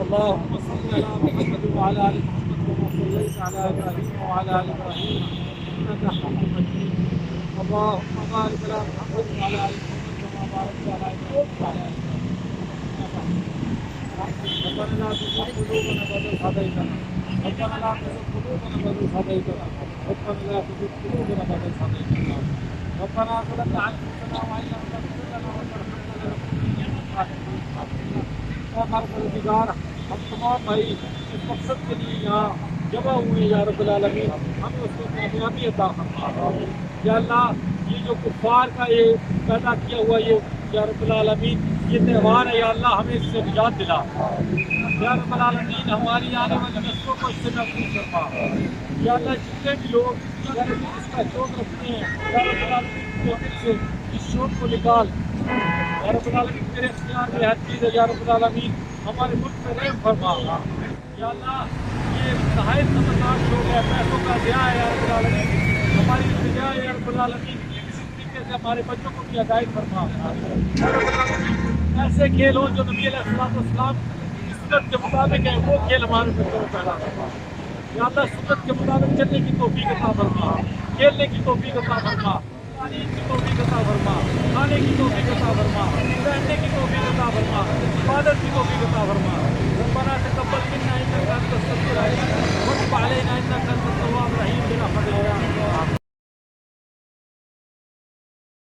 اللهم صل على محمد وعلى ال محمد كما صليت على ابراهيم وعلى ال ابراهيم انك حميد مجيد. اللهم بارك على محمد وعلى ال محمد كما باركت على ابراهيم وعلى ال ابراهيم. ربنا لا تزغ قلوبنا بعد إذ هديتنا. ربنا لا تزغ قلوبنا بعد إذ هديتنا. ربنا لا تزغ قلوبنا بعد إذ هديتنا. ربنا ظلمنا انفسنا وان لم تغفر لنا وترحمنا لنكونن من الخاسرين. परवरदिगार, हम तमाम भाई इस मकसद के लिए यहाँ जमा हुए या रब्बुल आलमीन, हमें उसको कामयाबी अता फरमा। या अल्लाह, ये जो कुफ्फार का ये पैदा किया हुआ ये या रब्बुल आलमीन ये त्यौहार है, या अल्लाह हमें इससे निजात दिला। या रब्बुल आलमीन हमारी आने वाली नस्लों को इससे महफूज फरमा। या अल्लाह, जितने भी लोग इसका शौक रखते हैं, या रब्बुल आलमीन के दिल से इस शौक को निकाल। या रब्बुल आलमीन तेरे इख्तियार में हर चीज़ है। या रब्बुल आलमीन हमारे मुल्क में रहम फरमा। या अल्लाह, ये नहायत खतरनाक लोग हैं, पैसों का ज़िया है। या रब्बुल आलमीन हमारी ज़िया है। या रब्बुल आलमीन किसी तरीके से हमारे बच्चों को भी हिदायत फरमा। ऐसे खेल हो जो नबी अलैहिस्सलाम की सुन्नत के मुताबिक है, वो खेल हमारे बच्चों को पैदा फरमा। या अल्लाह, सुन्नत के मुताबिक चलने की तौफीक अता फरमा, खेलने की तौफीक अता फरमा, तालीम की तौफीक अता फरमा, खाने की तौफीक अता फरमा।